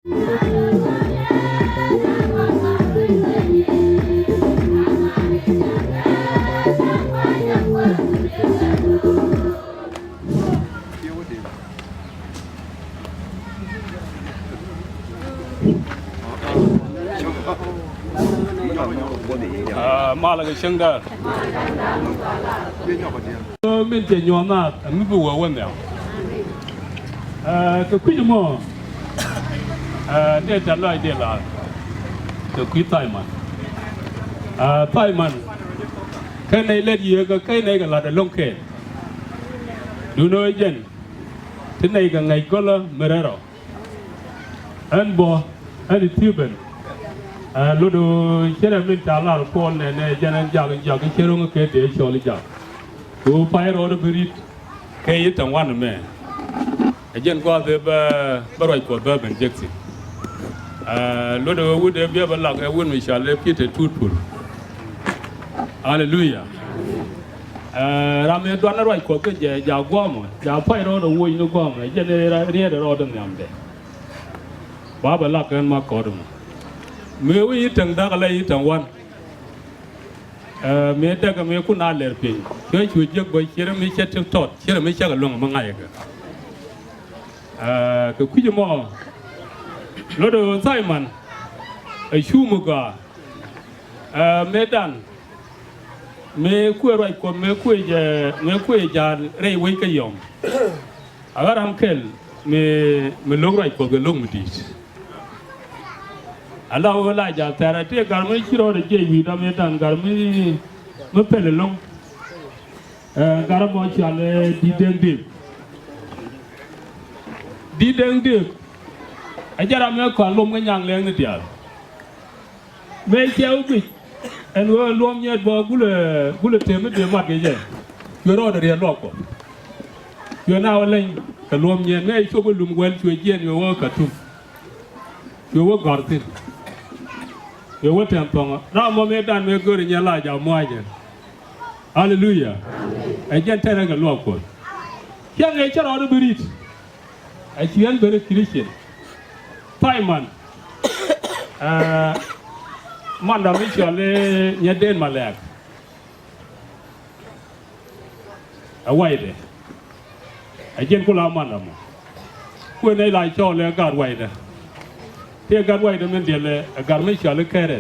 mà là cái sinh đó mình chỉ nhon na mình bùa vấn đề cái quý mò để trả lời để là cái quý tay mình cái này là gì cái này là để lông kẹt đủ nói dân thế này cái ngày có là mệt rồi anh bỏ anh Ethiopia lúc đó khi nào mình trả lời phone này cho nên giờ cái chế độ cái để cho lý do tôi phải rồi đó bị cái gì trong quan này dân qua thì bà rồi qua bà bên dịch lúc đó tôi để biết bà làm cái vấn mình sẽ lấy cái truthful hallelujah làm đoán rồi qua cái gì giờ qua mà giờ phải rồi đó vui nó qua mà cho nên là riêng rồi đó làm đấy bà làm cái mà có đúng mấy cái thằng đó cái này thằng quan mấy đó cái mấy con ăn lợn pin cái chuột giấc bây giờ mấy chiếc trâu trot giờ mấy chiếc cái lông mà ngay cái quý mò lúc đó sai man chú mực mấy đàn mấy quê rồi còn mấy quê giờ rây quay cái yom agar làm khéo mấy lông rồi còn cái lông một tí Allah wala ja tara te garmi chiro de je wi da metan garmi me pele long garamo chale di deng dip ajara me ko lom nga nyang leng ni dia me chew bi en wo lom nyet bo gule teme de mat ge je yo ro de ria lo ko yo na wala ka lom nyet me cho bo lum wel chwe jen yo wo ka tum yo wo gartin yo wo tem tonga na mo me dan me gori nya la ja mo aje hallelujah ai jen tere ga lo ko kya ngai chara do birit ai chien bere christian taiman manda mi chale nya den malak awaide ai jen ko la manda mo ko nei lai cho le gar waide te gar waide men dele gar mi chale kere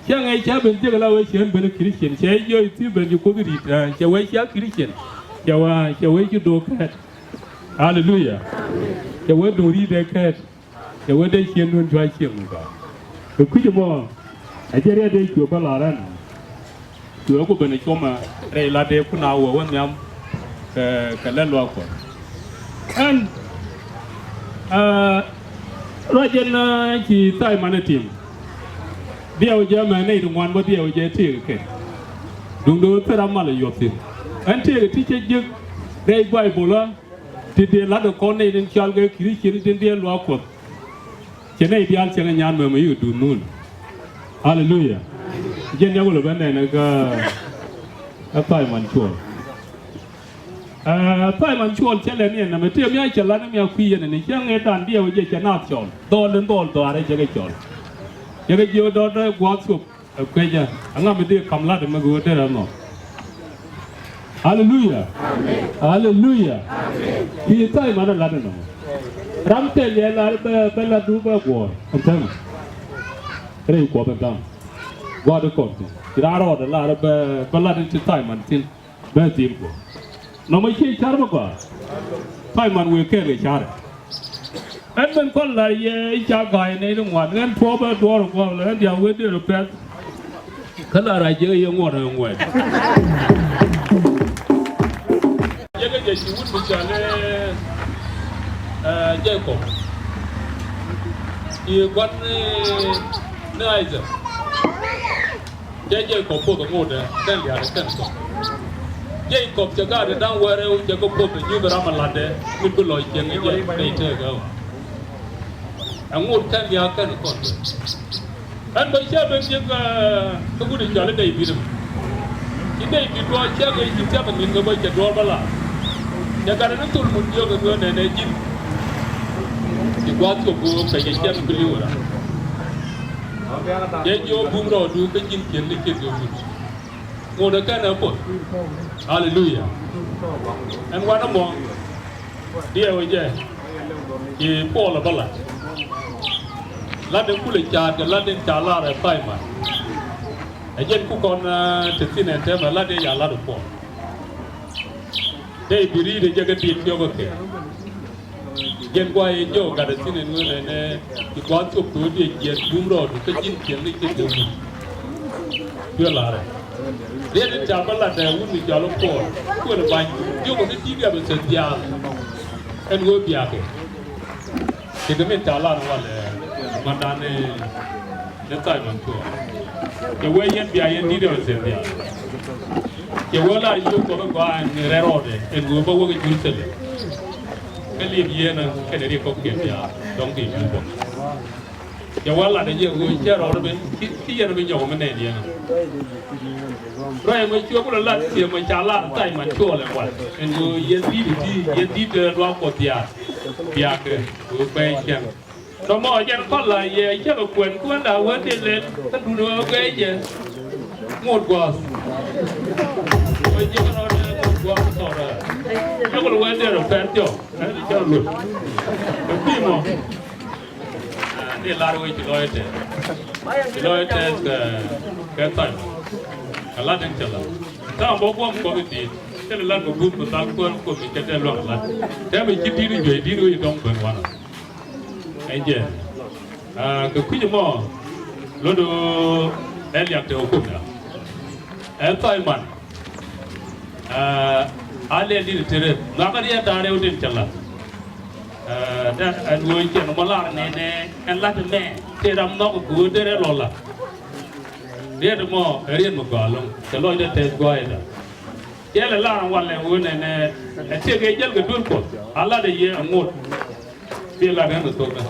kya ngai cha ben te la we chien bere christian che yo ti ben ko di che we cha christian che we ju do kat hallelujah che we do ri de kat che we de chien nun chwa chien ga ko ku mo a jere de ku ba la ran ku ko ben ko ma re la de ku na wo wan yam ka la lo ko an rojen ki tai manatim biao je ma nei dum wan bo biao je ti ke dum do tera mala yotin an ti che je dei bible ti de la do ko nei den chal ge christian den de lo ko che nei dial che nyan ma yu du nun hallelujah je ne wo ban ne ga tai man chuol tai man chuol che le ne na me te mi che la ne mi ku ye ne che nge dan biao je che na chol do len do are je ge chol je ge jo do da gwa sup ku ja anga me de kam la de ma go de ra no hallelujah hallelujah ki tai man la de no ram te le la be la du ba go antam re ko ba dam gwa de ko ti ra ro de la be la de tai man tin be tim ko no mai chi char ba ko tai man we ke ge char en ben ko la ye cha gai nei dong wan ngan po ba do ro ko le dia we de ro pe khala ra je ye ngor ro ngwe ye ge je chi wut bi cha le je ko ye kwan ne aiza je ko po ko ngode den dia de kan ko Jacob jaga de dan were u jago po de ju bara malade mi ko loy jeng je de te go angur kan ya kan ko an ba cha ben je ga ko gu de jale dai bidum ki dai bi do cha ga ji ta ban ga ba je do bala jaga na tul mun jo ga ne ne jin ki quá chụp bùa phải cái chân cái liu rồi ye yo bung ro du cái chín kiến đi kiến rồi ngồi đó cái nào bột hallelujah anh qua nó mong đi ở vậy thì bỏ là bao lại lát đến cú lịch trà cái lát đến trà la rồi tay màไอ้เย็นกูก่อนถึงที่ไหนเท่านั้นละเดียร์ละดูปอได้บิรีได้ยังกันดีเดียวก็เก่งเย็นกว่าไอ้โยกันที่ไหนนู้นเนี่ยที่ก่อนจบตัวเดียร์เย็นบุ้มรอดูก็จิ้นเขียนนี่จิ้นดูเพื่อละเลยเรียนจากบ้านละแต่วุ่นนี่จากลูกปอกูเลยไปโยกันที่ที่เดียวเป็นเสียยาเอ็นกูเบียร์เก่งที่ก็ไม่จ่าละนั่นว่าเลยมันด้านเนี่ยใจมันตัวque voy a enviar en dinero de servir que voy a dar yo como va en errores en grupo que yo hice que le viene que le digo que ya don que yo que voy a la de yo voy a ahora ven que ya no me llamo me ne rồi mới chưa có lần thì mới trả lại tay mà chưa là vậy en go yen đi de lo có tia tia que tôi bay chăng nó mò chân con lại về chắc là quyền đào quên đi lên tất đủ nữa cái gì một quả bây giờ nó một quả to rồi nó còn quên đi rồi phèn chưa đấy cho luôn cái gì mà đi la rồi chỉ nói thế cái tay cái lá đen chả là tao bảo quăng có cái gì cái là một bút một tao quên của mình cái loạn là thế mình chỉ đi rồi trong phần hoàn anh chị cái quý gì mà lúc đó em làm theo cũng được em phải mạnh anh lên đi chơi nó có đi ta đều đi chơi là đó anh nuôi chuyện nó là nè anh làm mẹ thì làm nó cũng cứ để lo là để được mà riêng một cái luôn cái lối để test coi đó cái là làm quan là uống nè anh chơi cái chơi cái đuôi cột anh là để gì anh ngồi bây giờ cái nó tốt đó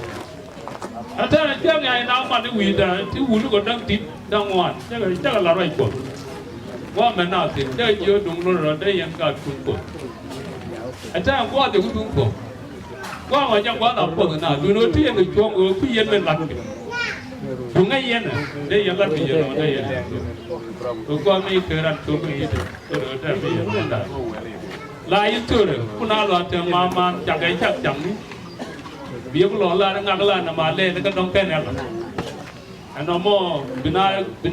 anh thấy là cái ngày nào mà đi uy đó thì uống nó còn đang tít đang ngoan chắc là loại cột qua mình nào thì đây chưa đúng rồi đâyยังการคุ้นคดanh thấy qua thì cũng đúng cột qua mà chẳng qua nào cột nàoดูโน้ตที่ยังช่วงพี่เย็นเป็นหลักดูง่ายเย็นđâyยังกันพี่เย็นเราđâyตัวก็ไม่เคยรันตัวก็ยิ่งตัวเดิมพี่เย็นได้ลายตัวเลยคุณอาหลอดจะมาจากไอ้ชักจังนี้เบี้ยก็หล่อละงานก็ละน้ำมาเล่แล้วก็ต้องแค่เนี่ยอันนั้นมั่วบิ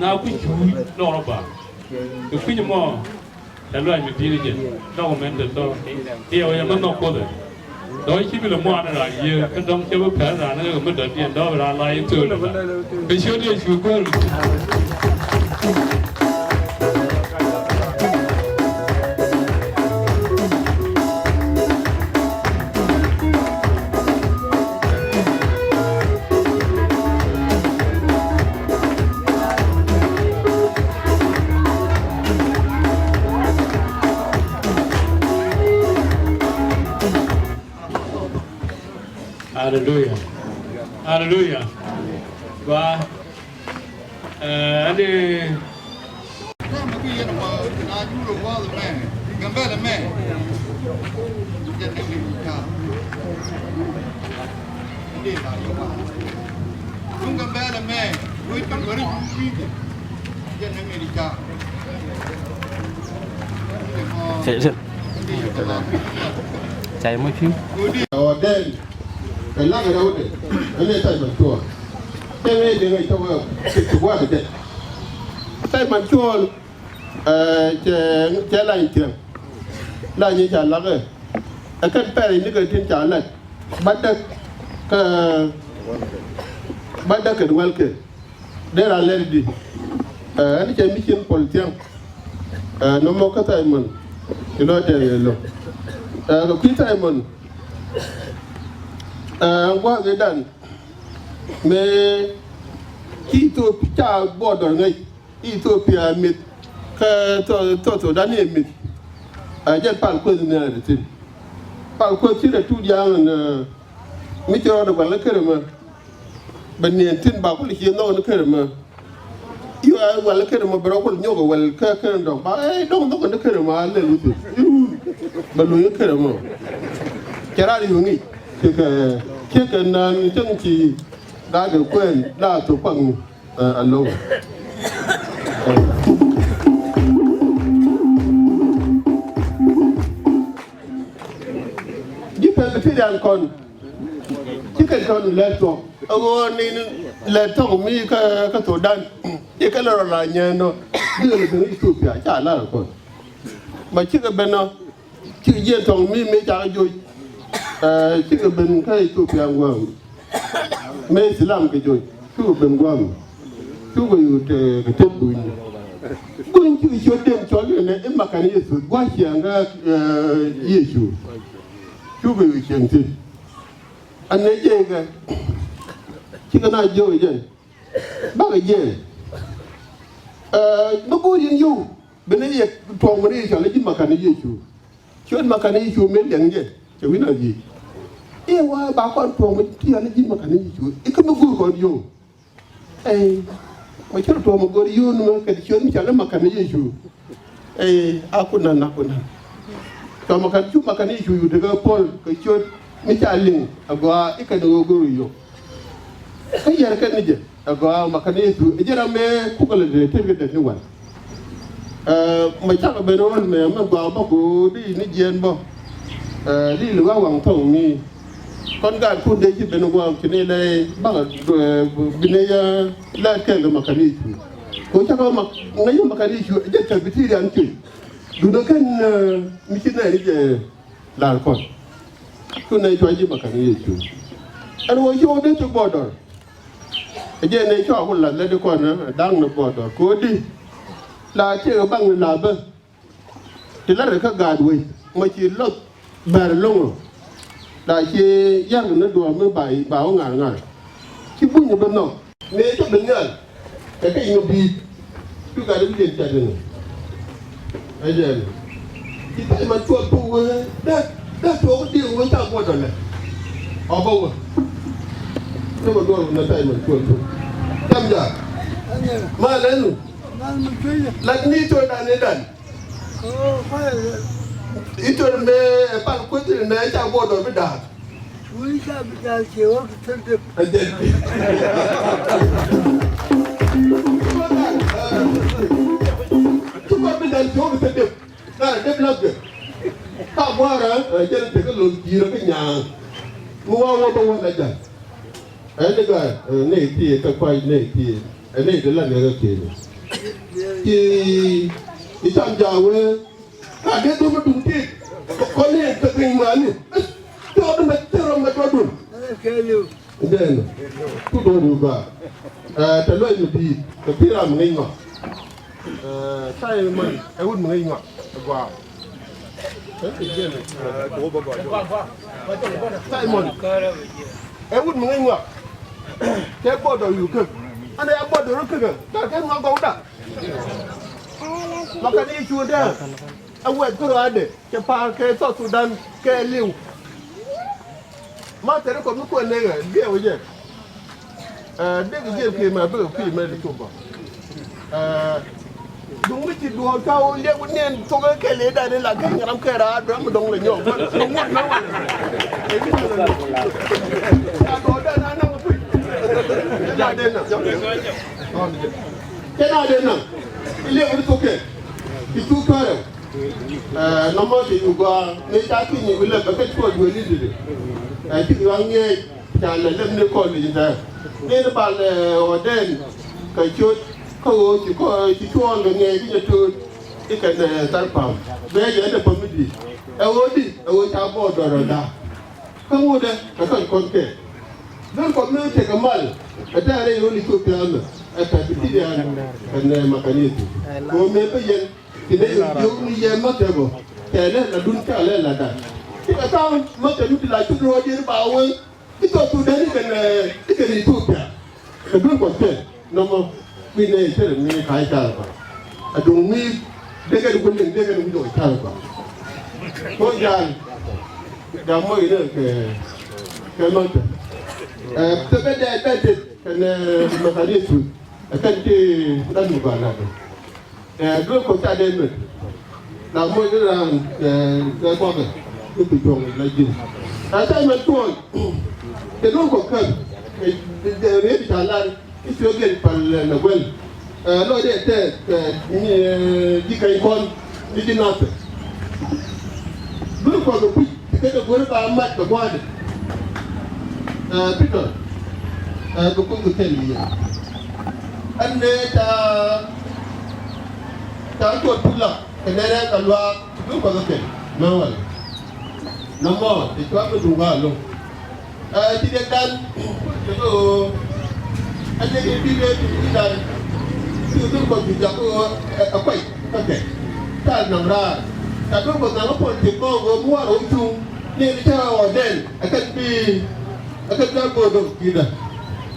นาคุยช่วยนอร์บ้าคือคุยมั่วแต่เรื่องมันดีจริงดอกมันเด็ดต่อเที่ยวยังมันนอกก็เลยโดยที่มีละมั่วอะไรเยอะก็ต้องเชื่อว่าแผนอะไรก็มันเด็ดเดียนดอกเวลาลายตัวเลยไปช่วยด้วยช่วยกันHallelujah. Hallelujah. Và anh đi chạy mấy phim cái lắc ở đâu đấy, cái này tay bàn chua, cái này để người ta vào cái chua cái đấy, tay bàn chua, chế lại tiền, lại như trả lắc rồi, cái bè này cái tiền trả lại, bắt được cái đồ cái, để ra lên đi, anh chơi mission politic, nó mau cái tay mình, cái đó để luôn, cái tay mình qua cái đàn mẹ Ethiopia border ngay Ethiopia mit cái to đàn này mit giờ pal quên này là gì pal quên chỉ là tu giang mit cho được cái cái mà bên này tin bảo cái gì nó cái mà yêu ai cái cái mà bro cái nhau cái đó ba đâu cái mà lên luôn bên lui cái mà chả đi hướng cái chiếc cái nan chân chỉ đã được quên đã tổ bằng ăn lâu giúp em phi đàn còn chiếc cái con lệ tổ nên lệ tổ mi cái tổ đan chiếc cái là nhà nó đưa lên đến Ethiopia trả lại rồi mà chiếc cái bên nó chiếc diện thằng mi mấy trả rồi chiếc cái bên cái Ethiopia quang mấy sự làm cái rồi chú bên quang chú cái tết bùi bùi chú chú đem cho lên này em mặc cái gì rồi quá chiang cái gì chú cái chiang gì anh ấy gì cái chỉ cái này rồi vậy bác cái gì nó có gì nhiều bên này thòng bên này cho lấy cái mặc cái gì chú mặc cái chú mấy lần gì chú biết là gì wa bà con thòng bên kia lấy cái mặc cái gì chú cái nó có còn nhiều mà chú thòng một cái nhiều nữa cái chú mình cho lấy mặc cái gì chú aku nan cho mặc cái gì chú được cái Paul cái chú mi chaling agwa ikado guru yo kayar kan nije agwa makane su ejira me kukala de tebe de wan ma chaka be non me man gwa ba ko di ni jen bo di lu wa wang thong ni kon ga ku de ji be no gwa kine le ba bine ya la ke ga makane su ko chaka mak ngayo makane su je ta bitiri an ki du do kan mi kina ni je la kon ku này cho gì mà cái gì chứ anh nói cho đến chỗ bờ đồi cái này cho con lần lên đi con nữa đang nó bờ đồi cố đi là chơi bằng là bơ thì là các gà đuôi mà chỉ lót bè lông đại chơi giang nó đùa mới bài báo ngàn chứ bún như bên nọ nếu cho đứng nhận cái nó bị cứ gà đứng liền chạy được cái gì thì tại mà chuột tù đấy đó chỗ cái điều với tao qua rồi này ở đâu nhưng mà tôi là tay mình chuột chăm giờ mà lên lần ní tôi đã lên đần ít tôi mẹ bạn quyết định mẹ tao qua rồi mới đạt quý cha bị cha chiếu thân thực chúng ta bây giờ chỗ cái thân thực là đẹp lắm kìa ta qua ra cho nên cái lối gì nó cái nhà mua bao là gì đấy cái này thì cái quay này thì này cái là cái kia thì chăm giàu ấy cả đứa tôi mới đúng thiệt có nên cái kinh mà này cho nó mà cho đúng đây tôi đồ nhiều cả cái loại gì cái kia làm ngay ngọ sai mình cái hút ngay ngọ wow tại một em hút mấy ngọ cái bò đòi nhiều cực anh ấy bò đòi nó cực à cái ngon có đã mà cái này chua đấy anh quẹt cái rồi đấy cái pa cái South Sudan cái liu mà thế nó còn nó quên này rồi biết rồi chứ đấy cái gì kia mà bây giờ phim này chụp à đúng cái chuyện đùa câu liên quan đến trong cái lễ đại này là cái người làm cái đó đó mà đông là nhiều đông nhất nó cái gì là đó đây là năm mươi cái nào đến nào cái nào đến nào cái liên quan đến số cái chú cơ rồi nó mới thì qua người ta khi nhìn là cái chuyện người đi rồi thì anh nghe trả lời lên nơi con gì vậy nên là bạn ở đây cái chuyện không chỉ cho người nghe cái chuyện cái nàytar pam bây giờ nó bấm đi đi chào bò rồi đó không có đấy cái con kệ nó còn nữa thì cái mal cái đây là Ethiopia nữa cái bị đi ăn cái này mà cái này có mấy bây giờ thì đây là dùng như vậy mà thế bộ cái này là đúng cái này là đấy thì cái tao mà cái lúc lại chút rồi đi bảo ấy cái tôi đấy cái này Ethiopia cái đúng còn kệ nó mà vì này thế là nghe khai trả à đúng mi đây cái đúng cái đúng đổi trả cả có gian đã mới nữa cái nói tôi bây giờ đây thì cái mà cái gì chứ cái gì đang bị bàn này rồi có cha đến rồi đã mới cái là cái qua cái bị trồng là gì tại sao mà tôi cái lúc của cần cái đấy bị trả lại cái phiếu kiện phần là quên nói để đi cái con đi nát lúc còn được cái được với ba mắt của quan Peter cũng có cái gì anh này ta tuột pula cái này là cái loa lúc còn cái nào nằm thì tôi có dùng vào luôn thì để đan cái anh ấy đi lên thì đan thì tôi còn bị giặc ở quậy ok ta nằm ra ta tôi còn nằm ở phần thì có mua ở chung nên cho ở đèn akan jago dong kita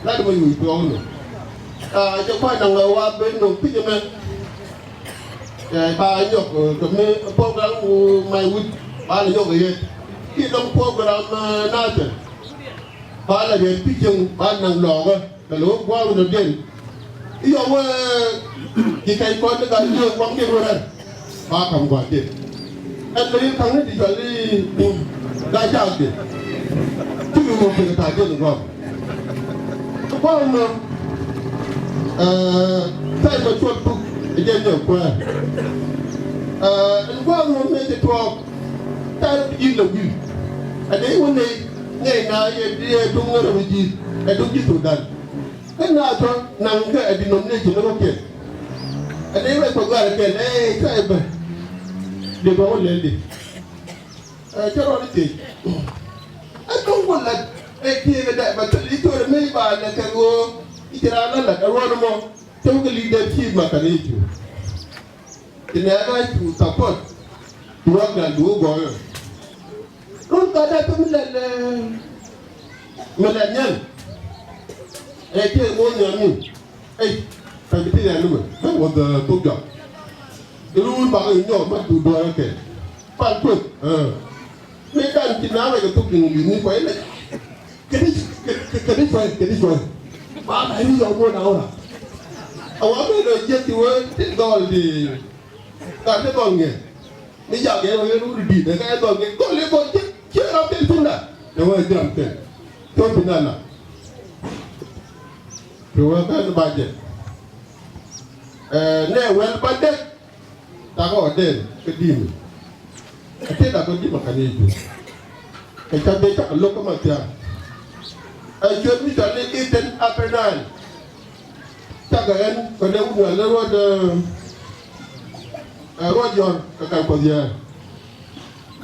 lalu menyuruh itu orang tu cepat nang lawa bendong tu je banyak kami program mai wud banyak ye kita program nada bala dia pijeng banang logo kalau gua udah den iyo we dikai kon dengan yo wang dia orang ba kam gua dia beri kang ni dijali gajah dia tu mau pergi tak dia gua gua saya bercuat tu dia gua gua mau mencari tu tak pergi lagi ada yang ni ngày nào dia tung ra rồi gì tung chỉ Sudan cái nào cho nằm cái đi nằm đây chỉ nó ok anh ấy phải có cái này cái bên để bảo lên đi cho nó đi anh không muốn là cái kia cái đại mà lý tôi mấy bà là cái cô ít ra nó là cái role mo trong cái leadership mà cái này chứ cái này là chủ support chủ là đủ gọi luôn cả đây tôi là nhân cái ngôn ngữ mình phải biết thế này luôn mà nó còn tốt giỏi luôn bảo người nhỏ mà tụi đôi cái phản quyết mấy cái anh chị nói về cái tốt nghiệp như vậy là cái đấy rồi mà này đi mua nào là ông ấy bây giờ thì gọi thì cả cái con nghề bây giờ cái nó đi để cái con nghề có liên quan chứ nó tiền không đã đúng rồi giảm tiền tôi tin là rồi cái nó bao nhiêu nè well but that ta có đến cái gì thế là con gì mà cái gì cái chân đây chắc lúc có mà tiền chuyện bây giờ lên cái tên Apple chắc cái anh còn đâu nữa là rồi John cái con gì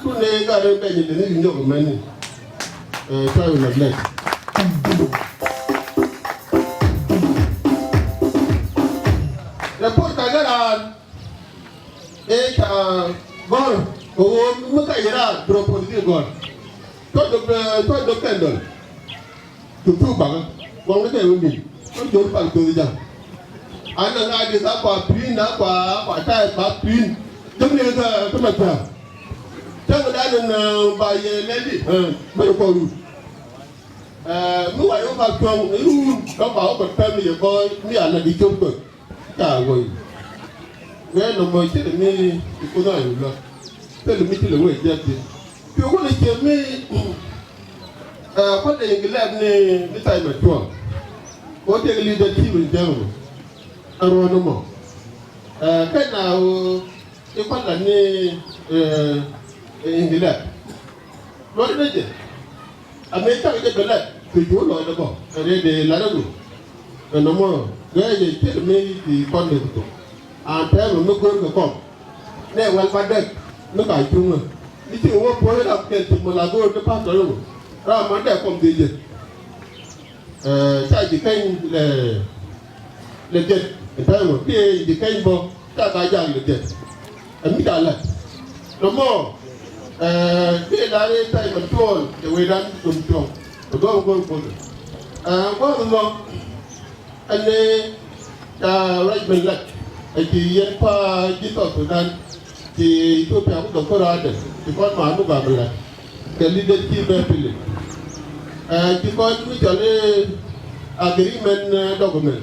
tu ne ga de pe ni de ni nyok me ni try with my leg report ka gara ka gol o mu ka ira drop on the gol to kendol tu ba wong de ni to jor pa to ja ana na de ta pa pin na pa ta pa pin jom ne ka ma ta chẳng đã nên bài lên đi bây giờ còn mới vậy nó vào trường nó bảo còn thêm bây giờ coi mấy anh là đi chung rồi cả rồi nghe nó mới chết được mi cô nói rồi thế là mi chỉ là người chết thì kiểu có này chuyện mi có thể cái làm này cái tay mà chuột có thể cái leadership mình chơi rồi rồi nó mà cái nào cái quan là này India, nói đấy chứ, America cái bên này thì chú nói đó bỏ, cái này để lại đó rồi, nó mà cái gì chết mình thì con được tụ, thế mà nó quên cái con, này quan quan đây, nó cải chung rồi, đi chịu qua phố là cái chụp một là tôi nó phát rồi, ra mà để còn gì chứ, chạy chỉ kênh là chết, thế mà cái chỉ kênh vô, ta cái gì là chết, anh biết là, nó mà cái đó là tại mình Chuol thì về đang trồng trồng rồi có rồi anh ấy ra mình lại thì hiện qua chỉ South Sudan thì Ethiopia cũng được có ra đấy thì con mà nó vào lại cái leadership về pili chỉ có cái chỗ này agreement document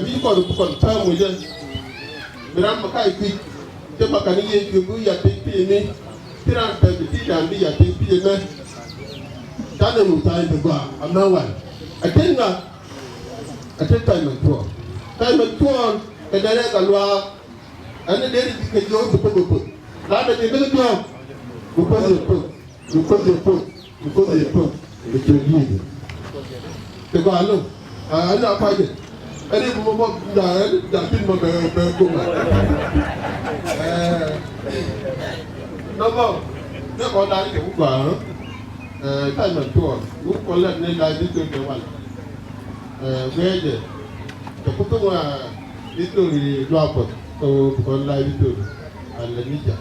mình còn tham một dân mình làm một cái gì thế mà cái này cứ bây giờ tính tiền này, thế là phải tính tiền bây giờ tính tiền này, tane mu tai de ba amawa atenga atenta mentor tai mentor ke dare kalwa ane deri ke jo bu la de de jo bu ko de ke ni de ba lo ana pa de ane mo da tin mo be ko ma no mo ne ko da ke bu ba tai mentor bu ko le ne da di to de wala weje to ko to wa history drop to ko la history ala nija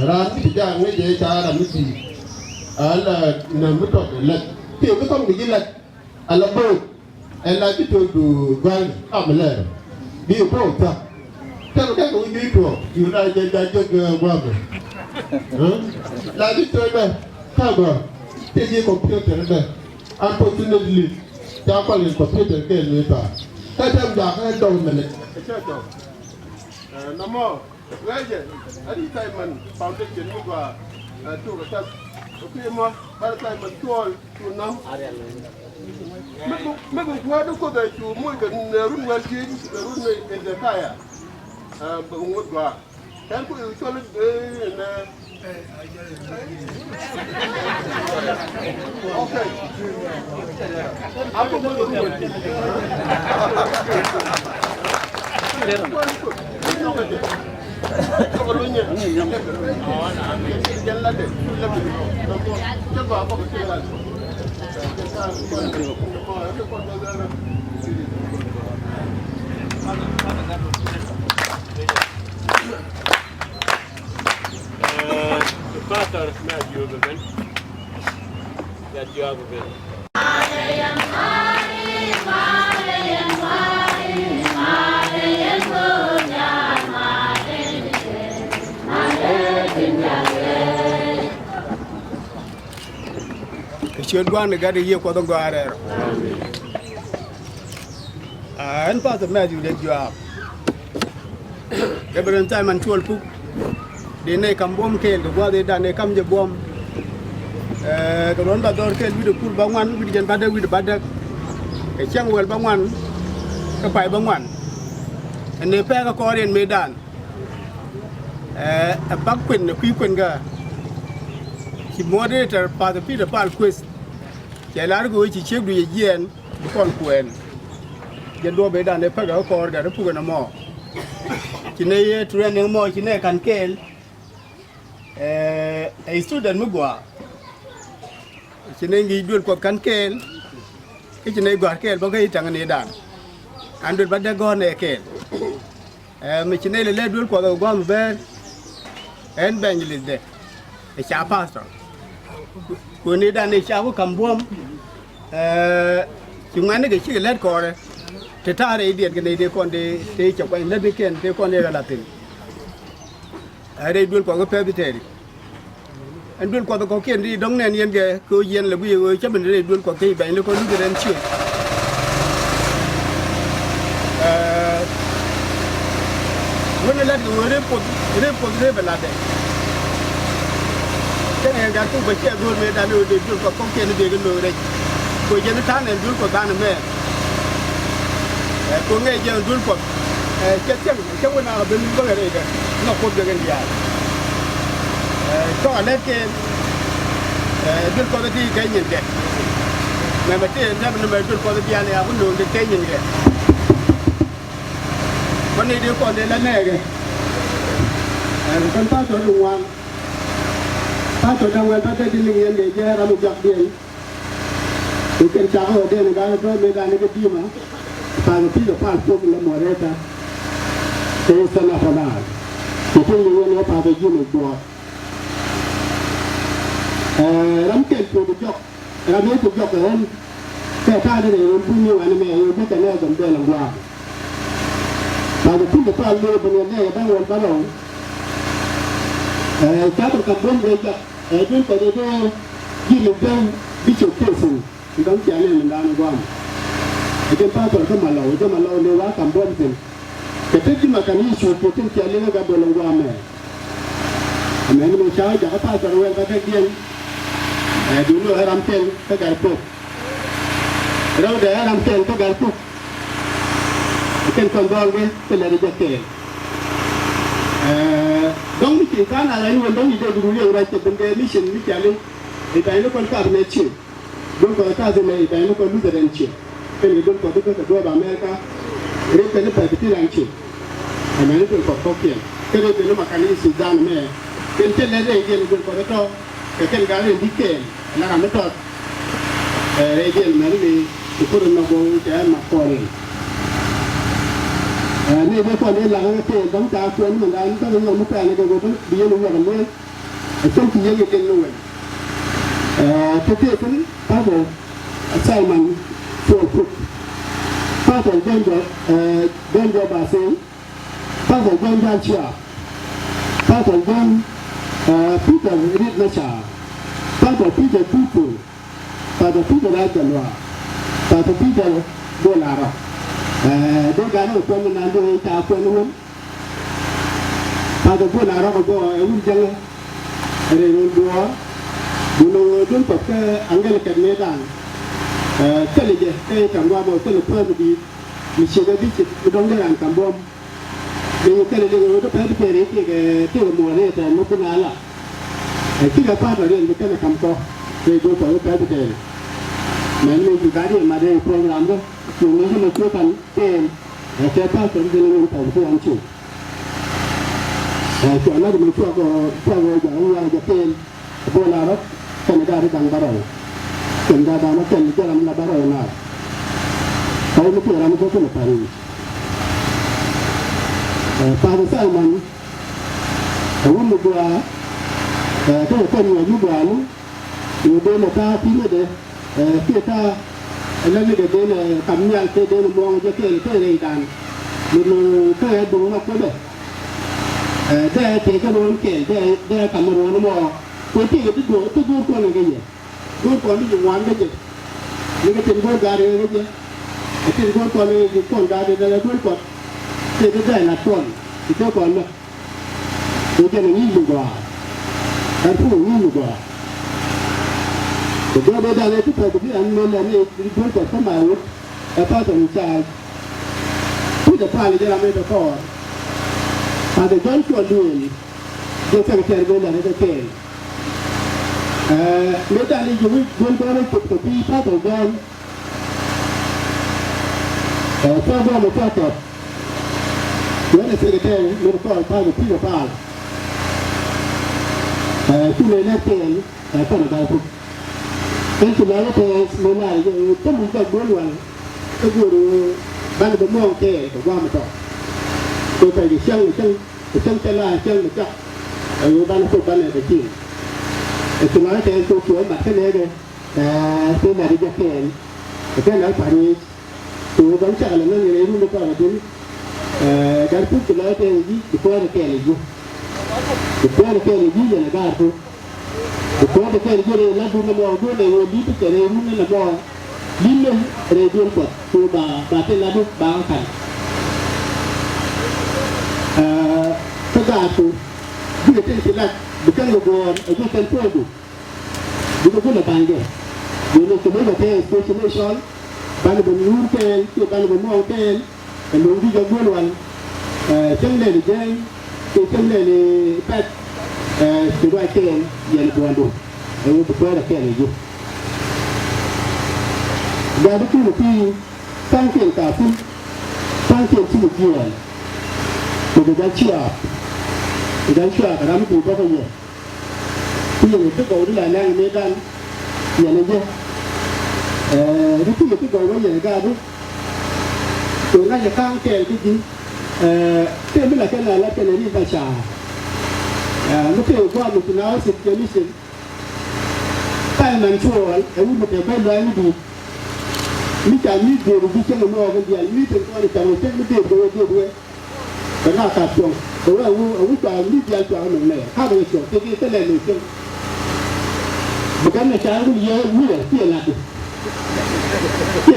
ran ti ja nge je cha ra mi ti ala na mu to le ti ko to ngi le ala bo ela ti to du gwan amle bi ko ta ta ko ko ni to yu na je ja je gwa ba la ti to ba ta ba ti je computer ba unfortunately ta ko le computer ke ni ta ta ja ka do me le namo weje adi taiman foundation ni gwa tu ka okay mo bar taiman tol tu nam me go kwa do ko da tu mo ga run wal ji run ne de kaya ba ngo gwa tan ko tol na okay apo mo Chuol gwan ga de ye ko do gare an pa to me ju de job de beren tay man chuol pu de ne kam bom kel do de da ne kam je bom ko don ba dor kel wi de pul ba ngwan wi de ba de e chang wel ba ngwan ka pai ba ngwan ne pe ka ko ren me dan a bak kwin ne kwi kwin ga ki moderator pa the peter pal quiz ya lar go chi chek du ye yen kon kwen je do be dan ne pa ga ko ga pu ga na mo ki ne ye training mo ki ne kan kel a student mu gwa ki ne ngi dul ko kan kel ki ne gwa kel ba ga itang ne dan an dul ba da go ne kel me ki ne le dul ko ga gwa be en ben li de e cha pastor ko ne dan ne cha ko kam bom ci ngane ga ci let ko re te tare idiet ga ne de kon de te ci ko le de ken te kon de la tin are dul ko pe biteri en dul ko ko ken di dong nen yen ge ko yen le bu ye cha ben de dul ko ke ben le ko lu de ren ci wona la do re be la de cái ga tu ba che dul me da no de dul ko ken de ge no re ko je na tan en dul ko dan me ko nge je dul ko che wona ba ni ba re ga no ko de ge ya ko ale ke dul ko de ke nyen de me ba te na me dul ko de ya ne ya no de ke nyen ge ko ni de ko de la ne ge kan ta to lu wan ta to da wen ta de ni yen de je ra mu jak de tu ken cha ho de ga to me da ne ke ti ma pa no ti do pa ko la moreta te sa na fa na tu ko ni no pa de ju no do ram ken tu do jok ram ne tu jok ren te ka de ne pu ni wa ne me yo te ne dom de la wa pa do ti do pa lo be ne ne ba won ba lo cha to ka bon de ja dun ko de ji lu den bi chu ke fu đóng chén này mình đang quan, cái pa tuần cái mà lâu nếu quá cầm bom thì cái thứ mà cái này sụt cái chén này nó gặp đồ lâu qua mẹ mình sao giờ cái pa tuần quen cái điên dulu rampen ke garpu rau de rampen ke garpu ken kondol ge ke le jake dong ni kan ala ni dong ni de dulu yang ra ke bende mission ni kale e dai no kon ka me chi don ko ta de me dai no kon lu de ren chi ken ni don ko de ko do ba America re ke ne pa ti ran chi e me ni ko ko ke ke de no makani Sudan me ken te le de ge ni don ko to ke ken ga le di ke na ra me to region me ni ko no go te ma ko ni ne be ko ne la ga te dong ta ko ni ma ta no mo pa ne go go bi ye no ga ne ko ti ye ke no we te te ko pa go sai man ko ko pa go den jo ba se pa go den ja chia pa go den Peter rit na cha pa go Peter pupu pa go Peter la ja lo pa go Peter do la ra do ga no ko na do ta ko no pa go do la ra go u jang re no do don ko ke angel ke me dan ke le je ke kan wa bo ke le pa di mi che ga di che do le ran kan bom ni ke le go do pa di pe re ke mo re ta mo na la ki ga pa re ni ke na kam ko ke do pa pa di ke men ni ga di ma de program do tu ni mo ko kan ke pa ko de ni ta ko an chu ko na mo ko ja wa ja ke bo la ro kan ga ri dang baro kan ga da no kan ga ram la baro na ko mo ko ram ko ko pa ri pa do sa man ko mo do ko ko ni ju ba lu yo de na ta ti ne de ke ta la ni de ne kam nyal te de mo je ke re dan ni no ka do na ko de te ka do ke de kam ro no mo ko ti ke do ko na ke ye do ko ni wan ke ye ni ke tin go ga re ke ye tin go ko ni ko ga de la do ko te de na ton ti ko na ko je ni lu go kan fu ni lu go ko do da le ti ko bi an no la ni do ko ta ma wo pa to ni cha pu de pa le de la me de ko pa de don ko lu ni do ka ke de la de ke me da li ju don ko re ko bi pa to don pa do mo pa to yo ne se ke me ko pa de pi pa tu le na ke pa na da ku en tu la ke me na yo to mo ka go lo ko go ro ba de mo ke ko wa ma to ko pa di chang te la chang ma cha yo ba na ko ba ne de ki tu la ke to ko ma ke ne de tu na di ja ke na pa ni tu ba cha la ne ne ru ko ba din gar ku tu la ke ji ko na ke ni ju ko na ke ni ji na ga tu ko na ke ni ju la du na mo do ne wo di tu ke ne ru na mo li le re du ko tu ba te la du ba kan ka ga tu bi te ti la bi kan go a ju kan to du bi ko na bange yo no ko ba te specialization ban bo nur ke ti ban bo mo ke e lo di jo go wan chân le ni je ke chân le ni pet ti wa ke ye ni bo e wo ko da ke ni ju ga da ku ti san ke ka fu san ke ti ji wa ko da chia idan shi a karamin gobe kan yi kuma ne ta gauri la nan ne dan ya ne je ruku ta gauri ya ga du to na ya kan ke ji te mi la ke la ke ne ri ba cha mu ke go mu na se ke ni se pa nan Chuol e wu te ba la ni du mi ta mi de ru bi ke no mo ga dia mi te ko ni ta mo te mi de do cái nào cả trường, đối với ông cho đi chơi cho mình này, khác với trường cái này mình chơi, một cái này trái cũng dễ, vui là tiền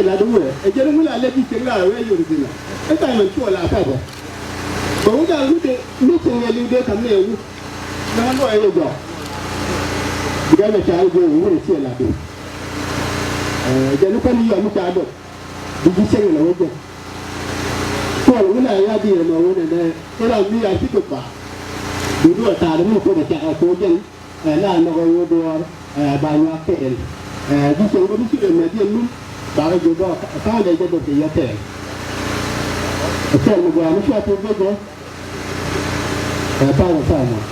là đúng rồi, cái đó mới là lên đi chơi là cái gì vậy, cái tay mình chua là phải rồi, bố cha lúc chơi nghe lưu đế thắm nhiều, nó nói là gì, Because the child will see a lot. Then look at you and child. Did you say in a way? Well, when I had the moment and then me, I think about. You do a time for the child, and I know you do by your tail. This is what you see in the medium. But you go, I found a little bit of your tail. I tell you, I'm sure to go. I found a farmer.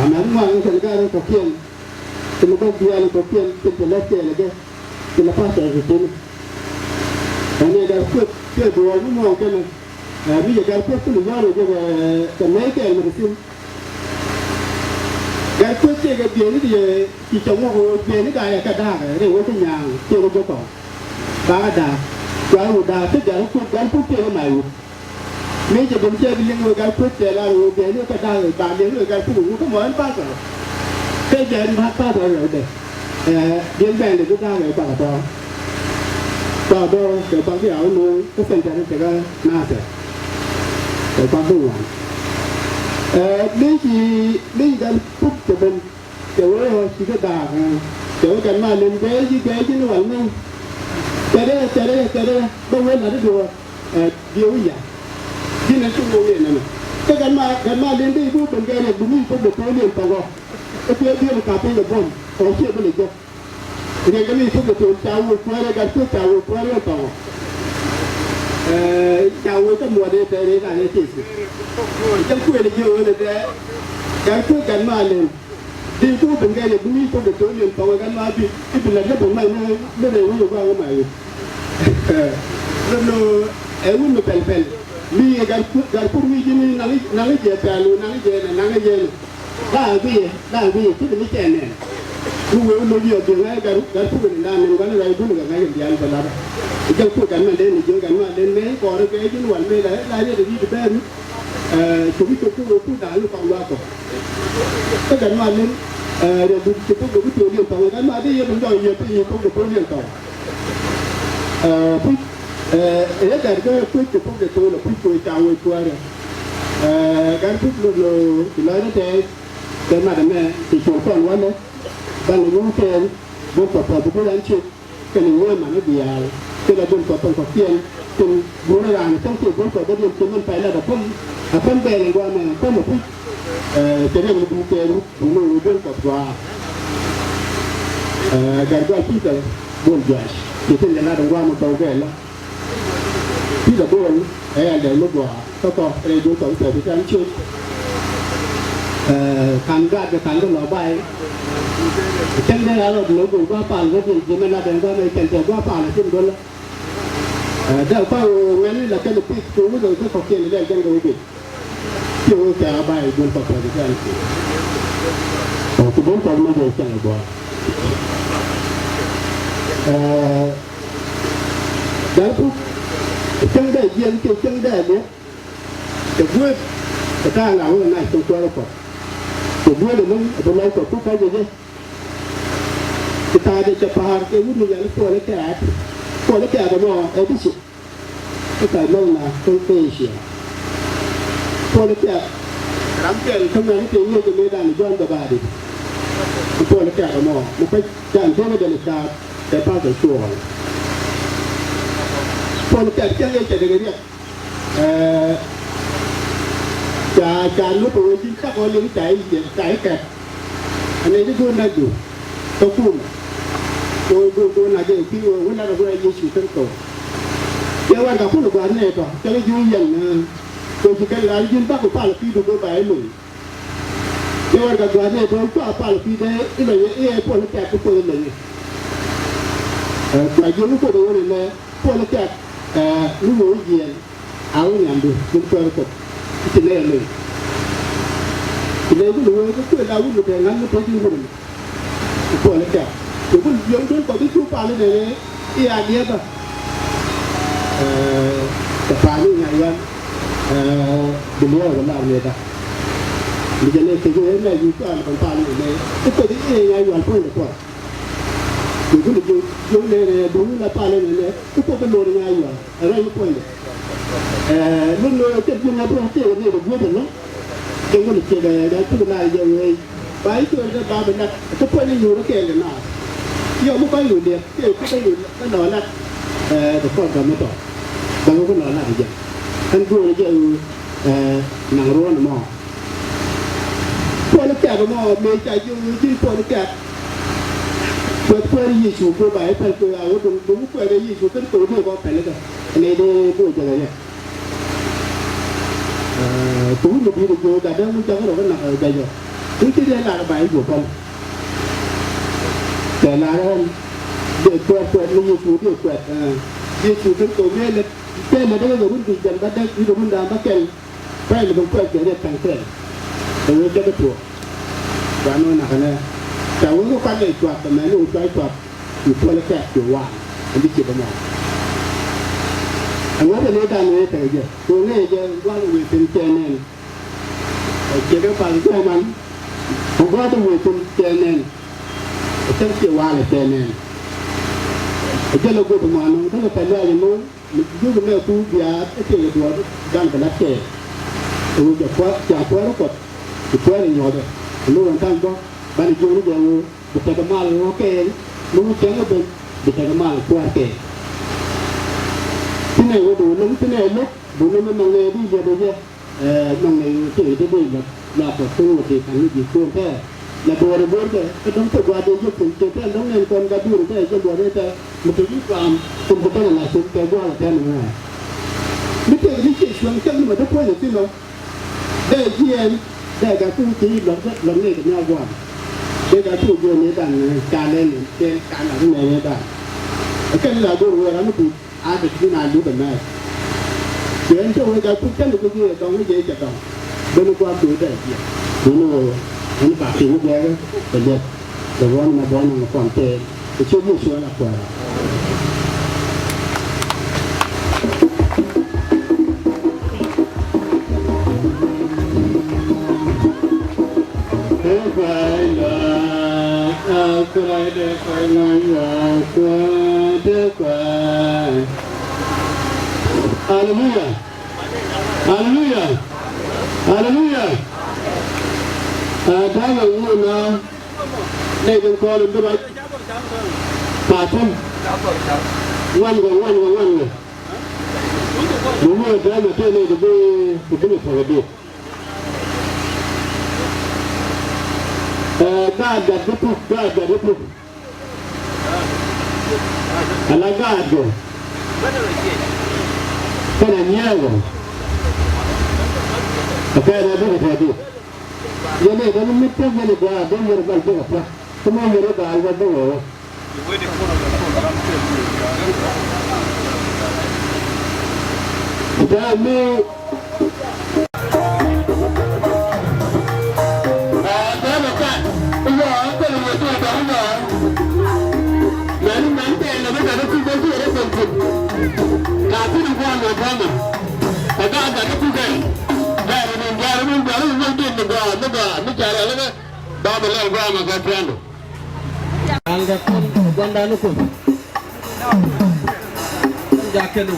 I'm not going to go to Kiel. To go to Kiel, to the left here again, to the past everything. And then I put the one more can we got put to the yard of the make and medicine. Got put the teacher who be any guy at Kadaka, they were young, till the Joko. Bada, Garuda, took the put my room. Major been telling we got put there, I will be a little bit but then we got put come on, Paco. They didn't have Paco already. The band is down at Paco. Paco, the Paco, I know, the center of the Nasa. The Paco one. They got put the way she got down. The other man in there, you get in one name. Tere, the way not to do it. Dina tumo yena te ganma lende bu bengere bu mi ko de ko le tawo e pe bi ka pe le bom o che bu le jo ne ga mi ko de to tawo ko re ga to tawo ko re tawo tawo to mo de te re ga ne ti si je ku le jo le de ga ku ganma le di bu bengere bu mi ko de to le tawo ganma bi ti le ga bu mai ne le wu ba ga mai no e wu no pel mi gar pur mi jini nang je palu nang je da bi ti mi chene ku we no yo de ngai gar pur ni da men gan rai du ga ngai ya ba la je ku kan man de ni je gan ma de me ko re ke jin wan me la ye de di de ben ku bi ku da lu pa la ko ta gan ma len de du ku ku tu ni pa gan ma de ye bu do ye ti ku ku ni to e da ga ku ku de to lo ku ta we ku ara gan ku lo la de te ma de me ti ko kon wa le ba lo mo ke bo ko pa bu lan chi ke ni we ma ne dia ke la bon ko ko tien ku bu na ran tong ku bo ko de ku man pa la da pon a pon be le wa me ko mo ku te ne mu ke bu no bon ko wa ga ga ti ta bon jas ti te la da wa mo to ke laที่ตะบนเดี๋ยวลูกว่าก็เรียนดูของเสือที่การชุดคันราดกับคันก็หล่อใบเช่นได้แล้วเราดูว่าป่านก็จริงๆมันน่าจะว่าในแก่นแต่ว่าป่านขึ้นบนแล้วเดี๋ยวเป้างั้นเราจะดูปีกตัวเราจะขอเกี่ยนเรื่องกันดูดิที่ว่าแต่ใบบนปกติการชุดตัวบนตัวมันจะแก่กว่าเดี๋ยวchân đây yên kêu chân đây nhé để vui người ta làm cái này tôi cho nó còn để vui được không tôi nói còn cái gì đấy người ta để cho bà cái vui như vậy nó cái cái mò ấy cái gì cái mông là không phê gì cái làm cái không nói cái như cái đàn John the Body cái mò nó phải chẳng thế nó để là để bao giờ chùaคนแก่เจ้าเจ้าเด็กเนี่ยการรู้ตัวจริงถ้าคนเลี้ยงใจแก่อันนี้ที่พูดได้อยู่ต้องพูดตัวน่าจะที่วันนั้นเราได้ยินสิ่งทั้งตัวเดี๋ยววันกับพูดกับวันนี้ต่อจะได้ยืนยันตัวที่กันเรายืนตั้งกับป้าละพี่ดูตัวใบมือเดี๋ยววันกับวันนี้ตัวป้าละพี่ได้ที่ไหนพวกแก่พวกตัวไหนแต่ยืนรู้ตัวเลยนะพวกแก่ลูกหมูเย็นเอาอย่างดูมันเปิดกบที่เล่เลยที่เล่ก็ดูก็เพื่อเราดูแต่งั้นมันเป็นที่หุ่นพวกแก่ถึงพวกย้อนก่อนที่ชูปลาเลยเนี่ยอีอาเดียบแต่ปลานี่ไงวะดูเรื่องของเราเนี่ยจ้ะมันจะเล่นคือแม่ยูก็อ่านของปลาเนี่ยเลยก็ตัวที่ไงอยู่อันพูดเลยก่อนดูก็ดูเลยดูแล้วปลาเลยเนี่ยก็พวกเป็นโลดไงอยู่อะไรไม่พูดเลย lúc nào chết nhưng mà không chết thì được vui được lắm đừng có được chết để tôi này giờ người bái tôi ra ba bên này tôi quay đi nhiều nó kẹt rồi nào giờ mới quay người đẹp cái người nó nói là được con cầm nó tỏ bằng cái nói là gì anh vui giờ nàng rô nó mò tôi nó kẹt nó mò mê chạy chứ tôi nó kẹt tôi quay đi Giêsu tôi bái phải tôi áo đúng quay đi Giêsu cái tôi thôi có phải là cái này đi tôi chờ này túi một đi được vô đã đó muốn cho cái đồ cái nặng ở đây rồi thứ thứ đây là bài của con để là để quẹt như chú điều quẹt như chú cái tổ nghe là cái là đây là muốn bị dần bắt đây như muốn đam bắt cái phải là muốn quẹt để để tăng tiền rồi cho cái chuột và nó là cái nàyแต่ว่าก็ไปตรวจแต่ไม่รู้ใจตรวจอยู่ตัวละแก่อยู่ว่าอันนี้คิดว่าอันนั้นเป็นเรื่องการเงินแต่เยอะตัวนี้จะว่าเราเป็นเจนเองเกี่ยวกับการใช้มันผมว่าต้องเป็นเจนเองต้องเกี่ยวว่าเลยเจนเองจะเราพูดประมาณนั้นถ้าเราไปเรื่องอย่างนู้นยุ่งกับเรื่องตู้ยาไอ้เกี่ยวกับด้านการรักษาตัวจะคว้าจากคว้าแล้วกดคว้าอย่างเงี้ยเลยรู้กันทั้งก็บ้านอยู่นี่เดี๋ยวบุตรกรรมอะไรโอเคลุงเจ้าก็เป็นบุตรกรรมอะไรตัวเก๋ที่ไหนก็ดูลุงที่ไหนลุกดูลุงมันมองเลยดีเยอะเลยมองเลยที่ไหนที่ดีแบบหลับกับตู้ที่ขันอยู่ตัวแค่แล้วบัวเลยบัวเลยก็ต้องตัวเดียวยุบถึงเจ้าแค่ต้องเงินคนกระดูกแค่จะบัวได้แต่มันจะยิ่งความคุณจะต้องอะไรสุดแก่บัวแค่หนึ่งไงไม่เกี่ยวกับที่เกี่ยวกับเจ้านี่มันต้องพูดอย่างที่เราได้เยี่ยมได้การพูดที่หลงเนี่ยกับเนี่ยว่าเด็กผู้โยนในด้านการเล่นเป็นการหลังในด้านก็เราดูว่าเราไม่ถูกอาจจะที่นานรู้แบบนั้นเสียงเจ้าให้การพูดกันหรือก็คือต้องให้เยอะจัดต้องเป็นความดูได้เยอะดูโน่มันปากถึงแย่ก็เป็นเด็กแต่ว่ามันบ้านมันความเตะจะช่วยยิ่งช่วยหลักกว่าใครเด็กใครน้อยกว่าเด็กกว่าฮาเลลูยาฮาเลลูยาฮาเลลูยาถ้าเราพูดนะในจังหวัดเราไปป่าทุ่งวันดูว่าจะมาเที่ยวนี่จะไปสวัสดีGada depu. Ala gado. Kana nyago. Akara depu tadi. Yene kana mitte yene ba demir bal depu pa. Tuma mere ba alwa depu. Dami kafin kuwa na bama daga da ku kai da mun daga ni kare laga da mu lai ba ma ga piano an ga kun gonda nu kun ja ke nu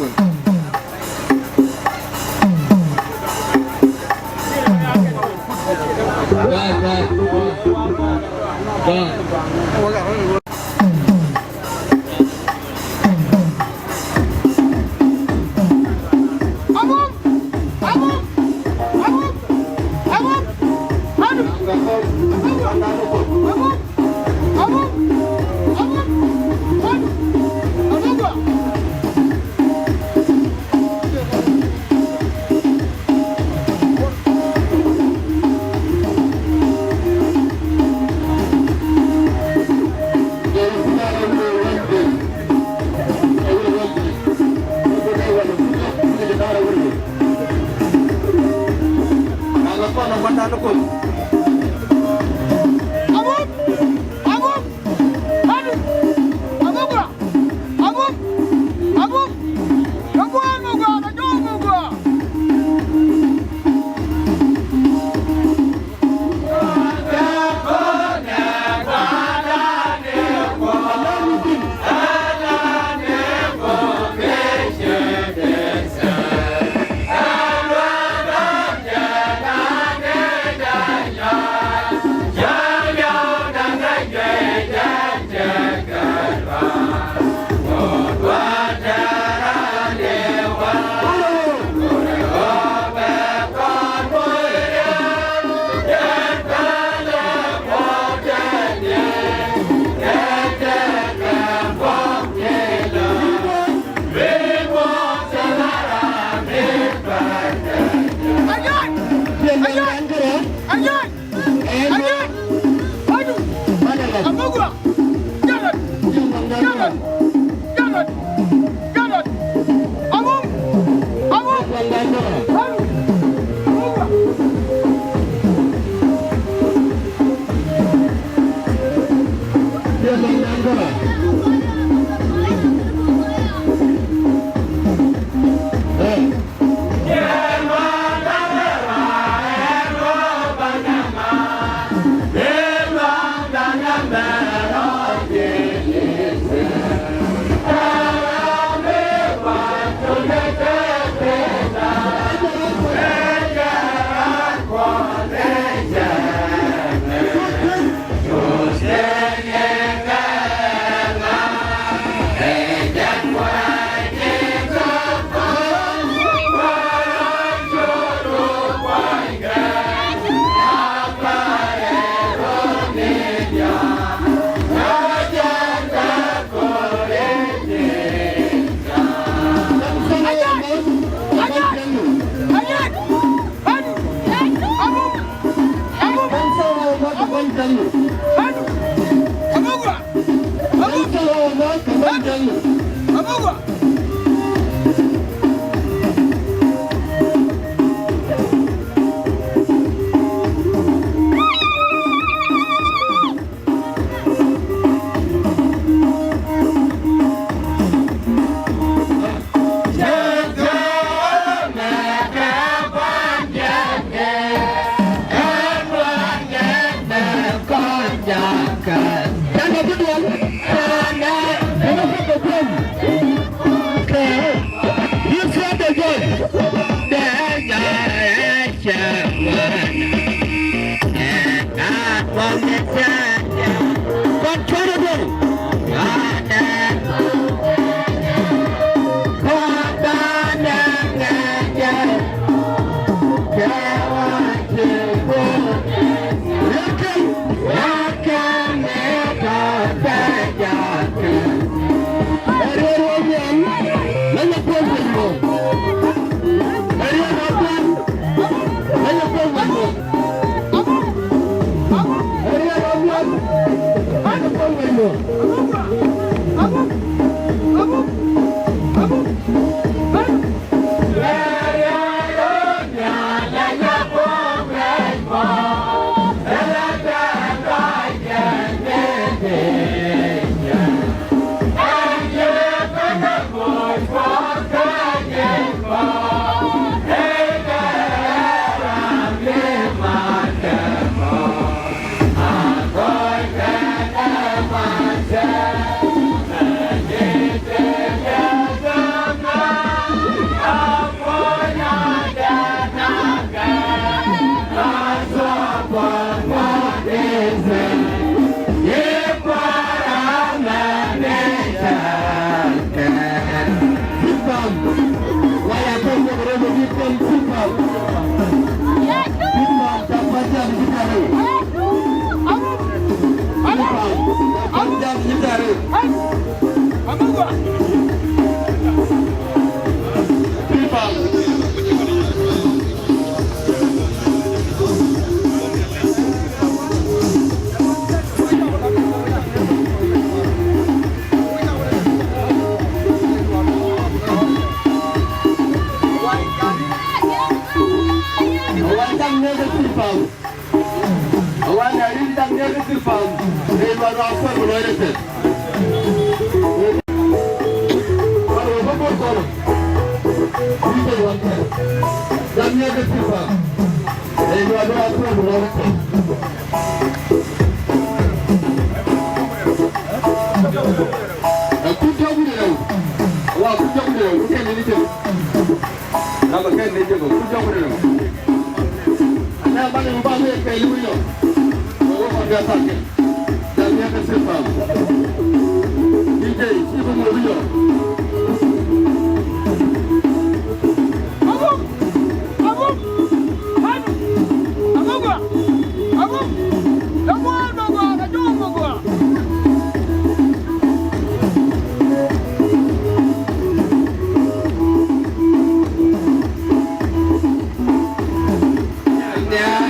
Yeah.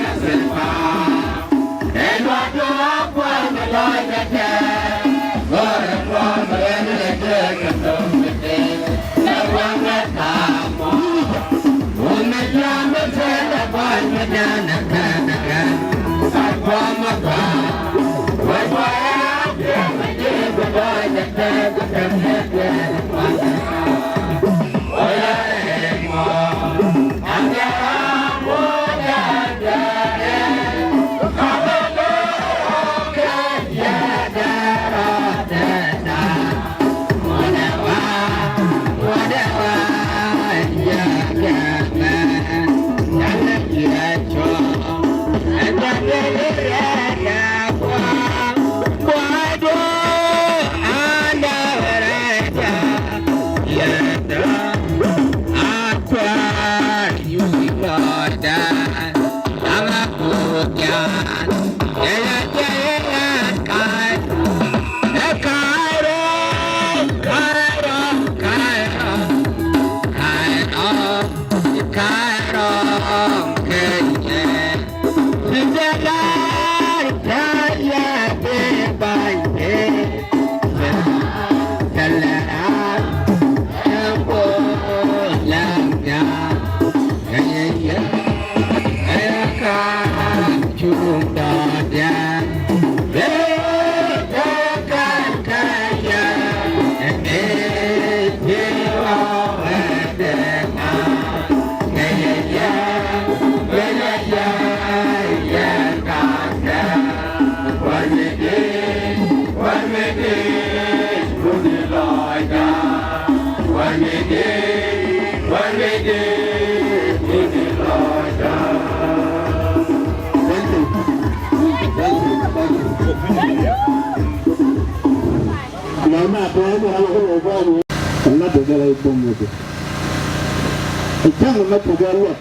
Jangan macam galuat,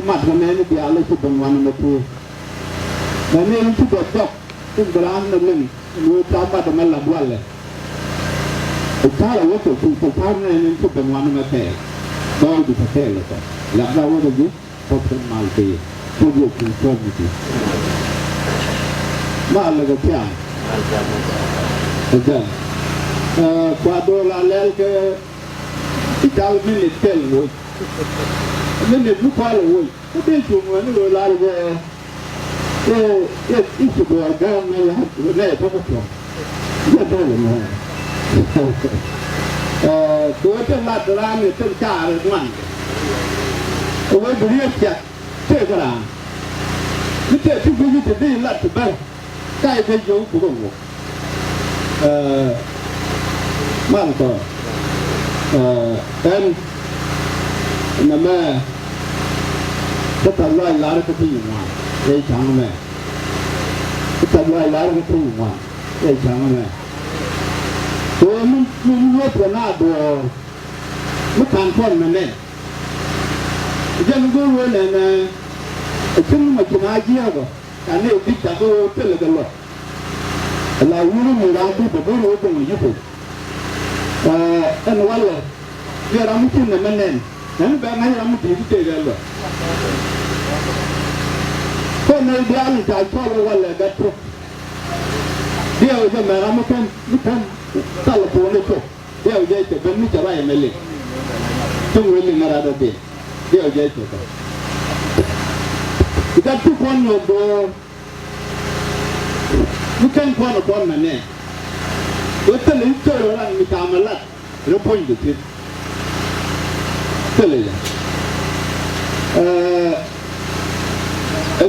mat kena ni dia alu tu bangwan macam. Dan ni tu betul, tu berang ni, lu tambah dengan labuan le. Kalau waktu tu tahu ni tu bangwan macam, baru tu betul le tu. Lalu waktu tu, potong malti, tu bukan tu. Mal lagi tiang. Betul. Kuadro lalel ke. Kita minit kel, minit lupa lagi. Tapi cuma ni lagi, itu keluarga ni apa pun. Jadi mana? Dua tempat dalam itu cari mana? Orang beri siap, ceklah. Kita tu pergi jadi lat ber, kaya kerja bukan. Mana? Dan nama kita lari ke timur, ini jangan. Kita lari ke timur, ini jangan. So, menurut pernah dua, bukan pun mana. Jangan guru mana, cuma macam aja apa. Karena kita tu terlalu. Kalau guru murah tu berburu tu mujur. Dan wala, dia ramu tu nama nen, nen bangai ramu di situ juga. Kau nak dia ni cakap kalau wala gatuk, dia udah ramu kan, bukan kalau boleh tu, dia udah itu benda cerai melik, tunggu ini ngarada dia udah itu. Kita tu pun ngobrol, bukan pun mana. Betul itu orang minta amalat, repon betul. Betul ya.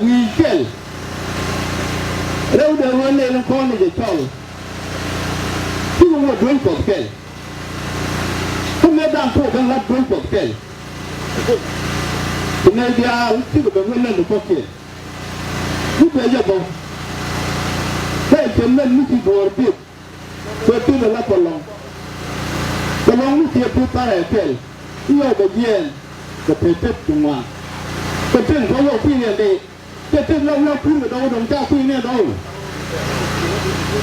Weekend. Rau dah mana yang kau ni jatuh. Tu mau dua koktel. Tu medan tu kan lat dua koktel. Tu ni dia tu kan mana dua koktel. Tu beja bau. Saya cuma mesti berbit. Betul adalah kolong. Kolong ni siap putar apel. Ia bagian kepetet semua. Betul kalau punya ni, betul kalau punya dah orang cakap punya dah.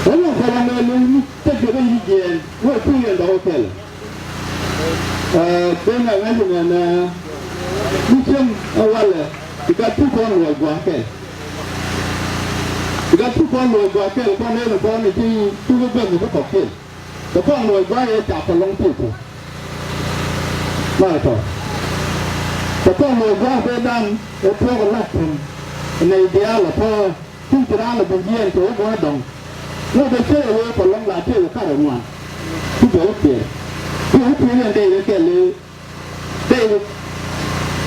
Kalau ni terjadi bagian, buat punya dah hotel. Dengan macam macam awal You got people on the go ahead. You got people on the go ahead. Upon the phone, you will go to the pocket. The phone will go ahead after long people. Right. The phone will go ahead down the program lesson. And the ideal of her, two to round of the year to over them. No, they say away for long like the current one. To go up here. You hope you and they can live. They will.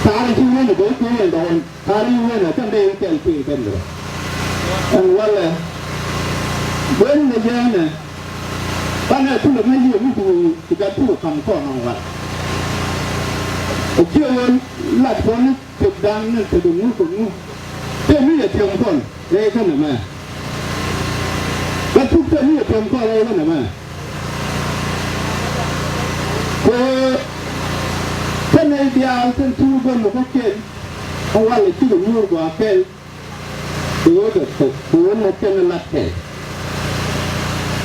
Carry you in the boat and on. Carry you in a 10 day can pay tender. And well, when the young, but I put a million to get to come for on what. A Jew, like one, took down to the move. Tell me a telephone, they can a man. But took me a telephone, they can a man. Can I be out and two go to the kid? Or while it's the new go a pay, the other who will not tell a latte.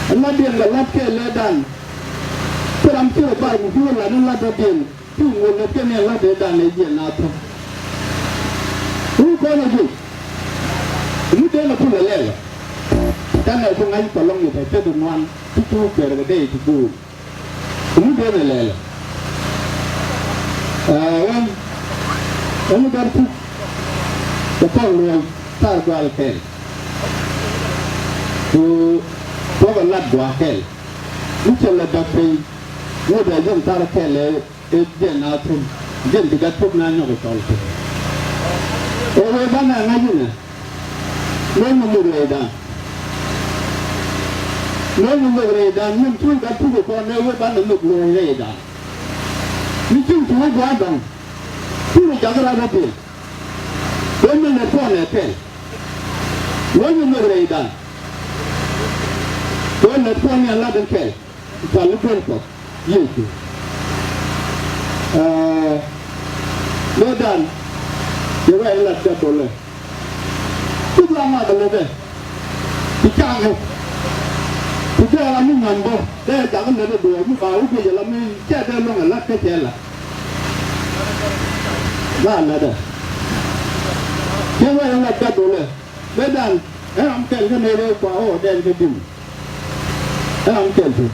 And not being the latte lay down. But I'm still about you and I don't let her in. You will not tell me a latte down again now. Who gonna do? You don't put a letter. Then I don't like to long with a second one, 2 per day to do. You don't a letter. When you got to the phone will start to tell to a lot to a hell. You tell the doctor, what I don't tell a tell it, then out to then to get put 9 of it also. Over banana, no more lay down. No more lay down, you two got to go on over banana look lay down. You think to go down. Two of the other day. When you are born a pen. When you are lay down. When you are born a lot of pen. It's a little bit. You too. No done. You're right, let's get to live. Too long out of the You can't. You can't remember. There's another door. You can't let me get along a lot of tell. Another. You will let that go. Well done. I'm telling you for all then to do. I'm telling you.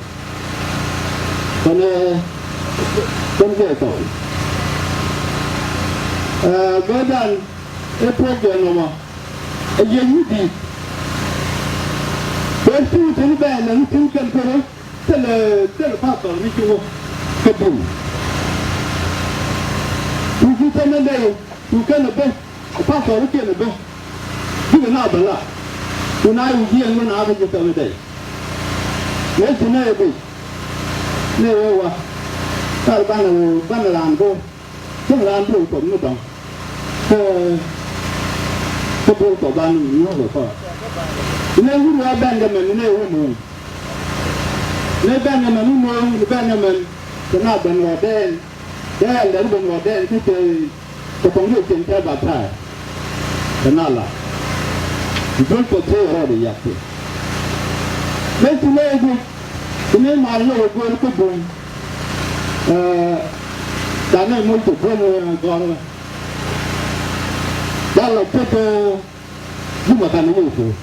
Don't get on. Well done. A program no more. A young deep. When two to the band and two can tell a papa which you can do. You can a day, you can a best, a papa who can a best. You can have a lot. When I was here, when I was just every day. Yes, you know, be. Never. Banana go. Some land do from the dog. The boat of Ban, you know the car. You know who are Benjamin, you know who. No Benjamin, who know the Benjamin, the Naban or then. There, the Ruben or then, the conviction tell about time. The Nala. You don't portray already yet. Let's lay the name I know going to boom. Dana molto buono agora. Dalla tete Juma Kanayeso.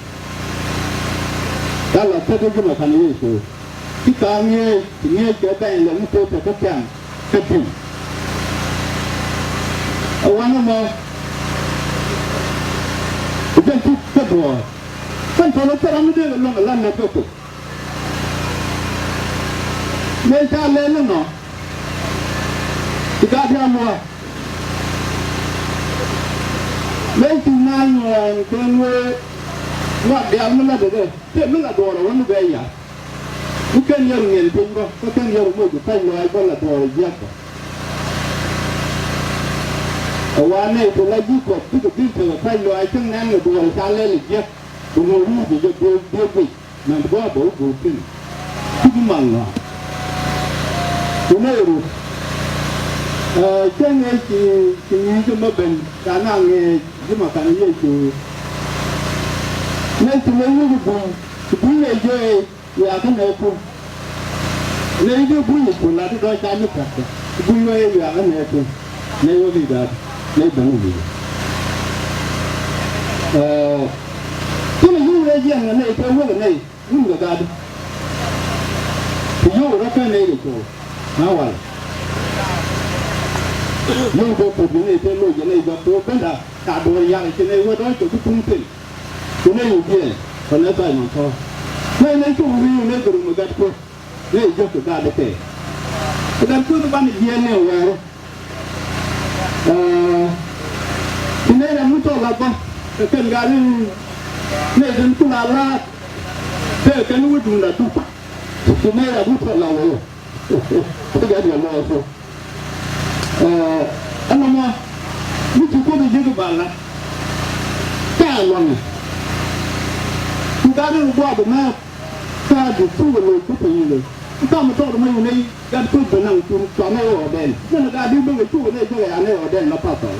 Dalla tete Juma Kanayeso. Kitanye, tinye kebe le mto tete kan. Tete. Awana mo. Uben tu tebo. Tanto tera mo de lo la na toko. Me ta le no. Got him what? Making 9 when we're what the other tell me that door one way. You can hear me in Bingo, you can hear me to tell you I got a door yet. A one day to let you go to the people, tell you I can name the door, I'll let it yet. To know who you go with, and go to in. To the man. To know. Cái này thì như mà bên khả năng nghe chứ mà khả năng gì thì nên chúng mình cái bún này chơi là cái này cũng lấy cái bún này cũng là cái đôi trái nước cả bún này là cái này cũng lấy cái gì đó lấy bún gì ที่มันยุ่งเลยยังไงเพื่อว่าไงยุ่งกับการที่ยุ่งรักกันเลยกูน่าวันยุ่งกับผู้นี้เพื่อลูกยังไงกับตัวเป็นด่าการดูยังที่ไหนว่าต้องจุดทุ่งติที่ไหนอยู่ที่คนนั้นใส่หมวกทองในช่วงวิวในกลุ่มกันกูนี่ยกตัวการได้เตะการกูต้องบ้านเย็นเนี่ยว่าที่ไหนเราไม่ชอบเราปะแต่เป็นการเนี่ยเป็นตุลาลาเพื่อการวุ่นวายทุกที่ไหนเราไม่ชอบเราก็จะเดือดร้อนสิอันนั้นว่าไม่ถูกก็ไม่ยึดกับบ้านละแก่ลงทุกการรู้ว่าแบบนั้นถ้าดูสู้กันเลยก็ไปเลยถ้ามันชอบเราไม่อยู่ในการพูดเป็นนั่งจุ่มจอมไม่อดเด่นนั่นการดูเป็นสู้กันได้ช่วยอันนี้อดเด่นแล้วป้าต่อ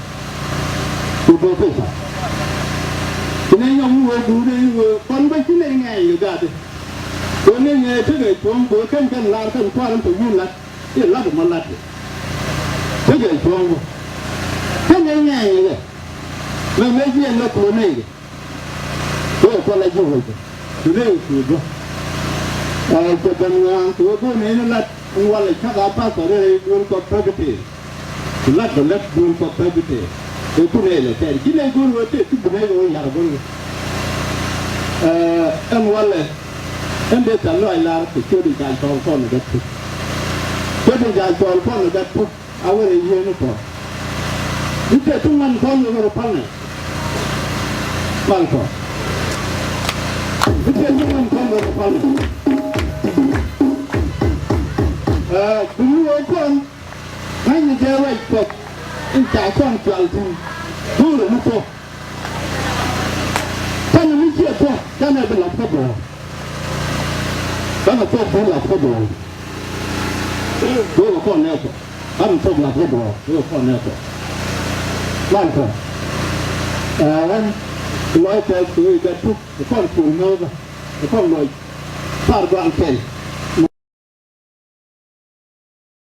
ดูโดนไปซะที่ไหนยังวัวดูได้วัวคนไปที่ไหนไงอยู่กันตัวนี้ไงที่ไหนช่วงบัวเข้มกันลาขึ้นคว้าแล้วตัวยุ่งละที่ลัดมันลัดที่ไหนช่วงที่ไหนไงเลยไม่ไม่เยี่ยมแล้วตัวนี้ตัวคนละยุ่งเลยตัวนี้คือตัวจะเป็นงานตัวนี้นั่นแหละวันเลยชักอาป้าต่อได้ดูนกับพระบิดาลัดก็ลัดดูนกับพระบิดาตัวนี้เลยแต่ที่ไหนกูรู้ที่ตัวนี้กูอยากรู้อันวันเลยอันเดียวกันเลยลาติดช่วยดีการจองฟ้อนกันทุกช่วยดีการจองฟ้อนกันทุกเอาไว้เยอะนะพ่อนี่แต่ทุกวันฟ้อนอยู่กับพันเนี่ยฟังก่อนนี่แต่ทุกวันฟ้อนอยู่กับพันคุณรู้ก่อนให้เจอไว้ก่อนอินจ่ายฟ้อนจ่ายทุนดูเลยนะพ่อท่านไม่เชื่อพ่อท่านไม่เป็นหลักพ่อบอกท่านไม่พ่อเป็นหลักพ่อบอกดูข้อแนวพ่อท่านเป็นหลักพ่อบอกดูข้อแนวพ่อบ้านพ่อร้อยแต่ตัวกันทุกข้อสูงเงาข้อลอยพาดวางเป็น